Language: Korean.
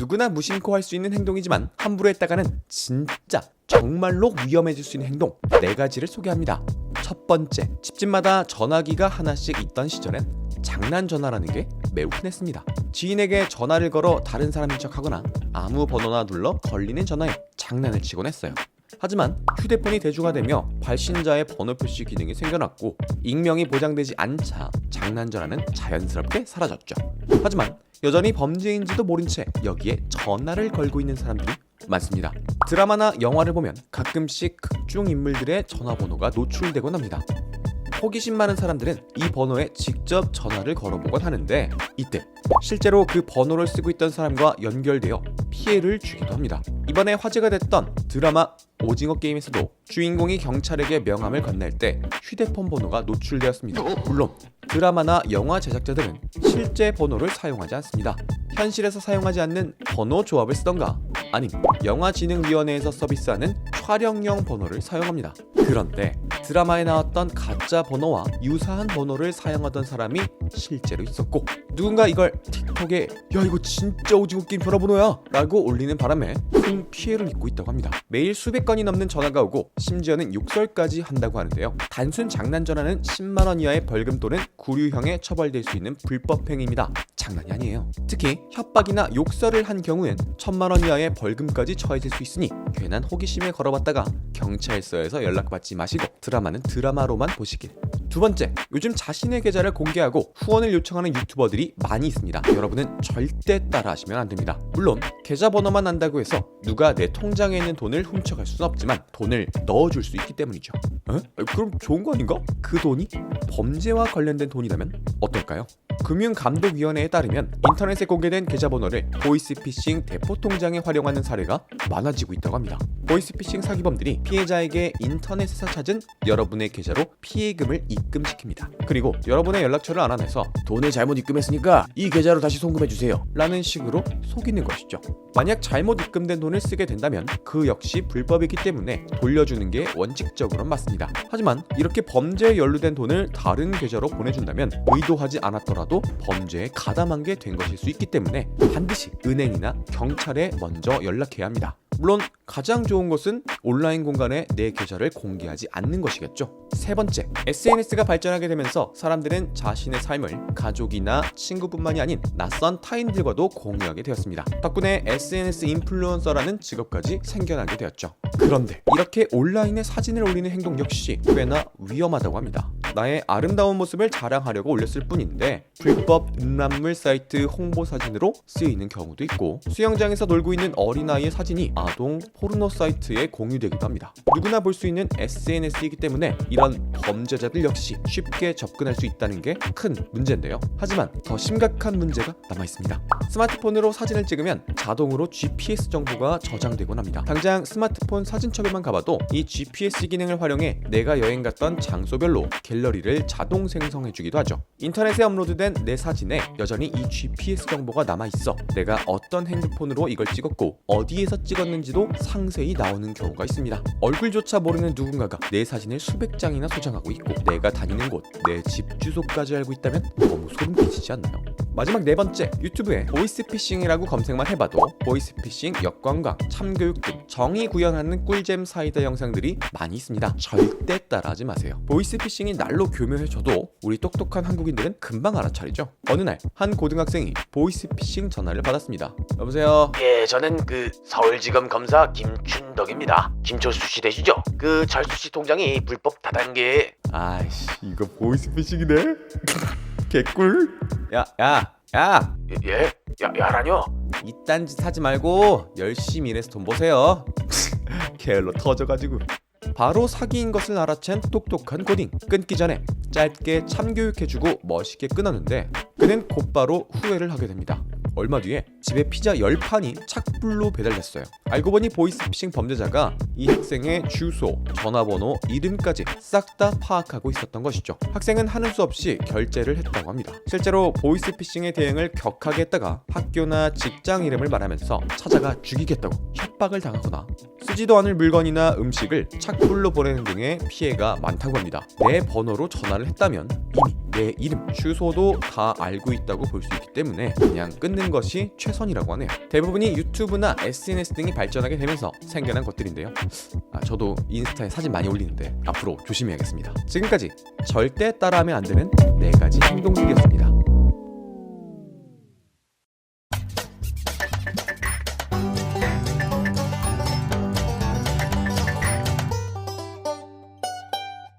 누구나 무심코 할 수 있는 행동이지만 함부로 했다가는 진짜 정말로 위험해질 수 있는 행동 4가지를 소개합니다. 첫 번째, 집집마다 전화기가 하나씩 있던 시절엔 장난 전화라는 게 매우 흔했습니다. 지인에게 전화를 걸어 다른 사람인 척하거나 아무 번호나 눌러 걸리는 전화에 장난을 치곤 했어요. 하지만 휴대폰이 대중화되며 발신자의 번호 표시 기능이 생겨났고 익명이 보장되지 않자 장난 전화는 자연스럽게 사라졌죠. 하지만 여전히 범죄인지도 모른 채 여기에 전화를 걸고 있는 사람들이 많습니다. 드라마나 영화를 보면 가끔씩 극중 인물들의 전화번호가 노출되곤 합니다. 호기심 많은 사람들은 이 번호에 직접 전화를 걸어보곤 하는데 이때 실제로 그 번호를 쓰고 있던 사람과 연결되어 피해를 주기도 합니다. 이번에 화제가 됐던 드라마 오징어 게임에서도 주인공이 경찰에게 명함을 건넬 때 휴대폰 번호가 노출되었습니다. 물론 드라마나 영화 제작자들은 실제 번호를 사용하지 않습니다. 현실에서 사용하지 않는 번호 조합을 쓰던가 아니면 영화진흥위원회에서 서비스하는 촬영용 번호를 사용합니다. 그런데 드라마에 나왔던 가짜 번호와 유사한 번호를 사용하던 사람이 실제로 있었고 누군가 이걸 틱톡에 야 이거 진짜 오징어 게임 전화번호야 라고 올리는 바람에 큰 피해를 입고 있다고 합니다. 매일 수백 건이 넘는 전화가 오고 심지어는 욕설까지 한다고 하는데요. 단순 장난 전화는 10만원 이하의 벌금 또는 구류형에 처벌될 수 있는 불법 행위입니다. 장난이 아니에요. 특히 협박이나 욕설을 한 경우엔 1000만원 이하의 벌금까지 처해질 수 있으니 괜한 호기심에 걸어봤다가 경찰서에서 연락받지 마시고 드라마는 드라마로만 보시길. 두 번째, 요즘 자신의 계좌를 공개하고 후원을 요청하는 유튜버들이 많이 있습니다. 여러분은 절대 따라하시면 안 됩니다. 물론 계좌 번호만 안다고 해서 누가 내 통장에 있는 돈을 훔쳐갈 수는 없지만 돈을 넣어줄 수 있기 때문이죠. 그럼 좋은 거 아닌가? 그 돈이 범죄와 관련된 돈이라면 어떨까요? 금융감독위원회에 따르면 인터넷에 공개된 계좌번호를 보이스피싱 대포 통장에 활용하는 사례가 많아지고 있다고 합니다. 보이스피싱 사기범들이 피해자에게 인터넷에서 찾은 여러분의 계좌로 피해금을 입금시킵니다. 그리고 여러분의 연락처를 알아내서 돈을 잘못 입금했으니까 이 계좌로 다시 송금해주세요 라는 식으로 속이는 것이죠. 만약 잘못 입금된 돈을 쓰게 된다면 그 역시 불법이기 때문에 돌려주는 게 원칙적으로는 맞습니다. 하지만 이렇게 범죄에 연루된 돈을 다른 계좌로 보내준다면 의도하지 않았더라도 범죄에 가담한 게 된 것일 수 있기 때문에 반드시 은행이나 경찰에 먼저 연락해야 합니다. 물론 가장 좋은 것은 온라인 공간에 내 계좌를 공개하지 않는 것이겠죠. 세 번째, SNS가 발전하게 되면서 사람들은 자신의 삶을 가족이나 친구뿐만이 아닌 낯선 타인들과도 공유하게 되었습니다. 덕분에 SNS 인플루언서라는 직업까지 생겨나게 되었죠. 그런데 이렇게 온라인에 사진을 올리는 행동 역시 꽤나 위험하다고 합니다. 나의 아름다운 모습을 자랑하려고 올렸을 뿐인데 불법 음란물 사이트 홍보 사진으로 쓰이는 경우도 있고 수영장에서 놀고 있는 어린아이의 사진이 아동 포르노 사이트에 공유되기도 합니다. 누구나 볼 수 있는 SNS이기 때문에 이런 범죄자들 역시 쉽게 접근할 수 있다는 게 큰 문제인데요. 하지만 더 심각한 문제가 남아있습니다. 스마트폰으로 사진을 찍으면 자동으로 GPS 정보가 저장되곤 합니다. 당장 스마트폰 사진첩에만 가봐도 이 GPS 기능을 활용해 내가 여행 갔던 장소별로 갤러리를 자동 생성해주기도 하죠. 인터넷에 업로드된 내 사진에 여전히 이 GPS 정보가 남아있어 내가 어떤 핸드폰으로 이걸 찍었고 어디에서 찍었는지도 상세히 나오는 경우가 있습니다. 얼굴조차 모르는 누군가가 내 사진을 수백 장이나 소장하고 있고 내가 다니는 곳, 내 집 주소까지 알고 있다면 너무 소름 끼치지 않나요? 마지막 네 번째, 유튜브에 보이스피싱이라고 검색만 해봐도 보이스피싱, 역관광, 참교육 등 정의 구현하는 꿀잼 사이다 영상들이 많이 있습니다. 절대 따라하지 마세요. 보이스피싱이 날로 교묘해져도 우리 똑똑한 한국인들은 금방 알아차리죠. 어느 날 한 고등학생이 보이스피싱 전화를 받았습니다. 여보세요? 예, 저는 서울지검 검사 김춘덕입니다. 김철수 씨 되시죠? 철수 씨 통장이 불법 다단계. 아이씨, 이거 보이스피싱이네? 개꿀? 야! 예? 야라뇨? 이딴 짓 하지 말고 열심히 일해서 돈 버세요. 게을러 터져가지고. 바로 사기인 것을 알아챈 똑똑한 고딩. 끊기 전에 짧게 참교육해주고 멋있게 끊었는데 그는 곧바로 후회를 하게 됩니다. 얼마 뒤에 집에 피자 10판이 착불로 배달됐어요. 알고 보니 보이스피싱 범죄자가 이 학생의 주소, 전화번호, 이름까지 싹 다 파악하고 있었던 것이죠. 학생은 하는 수 없이 결제를 했다고 합니다. 실제로 보이스피싱의 대응을 격하게 했다가 학교나 직장 이름을 말하면서 찾아가 죽이겠다고 협박을 당하거나 쓰지도 않을 물건이나 음식을 착불로 보내는 등의 피해가 많다고 합니다. 내 번호로 전화를 했다면 이미 내 이름, 주소도 다 알고 있다고 볼 수 있기 때문에 그냥 끊는 것이 최선이라고 하네요. 대부분이 유튜브나 SNS 등이 발전하게 되면서 생겨난 것들인데요. 저도 인스타에 사진 많이 올리는데 앞으로 조심해야겠습니다. 지금까지 절대 따라하면 안 되는 4가지 행동들이었습니다.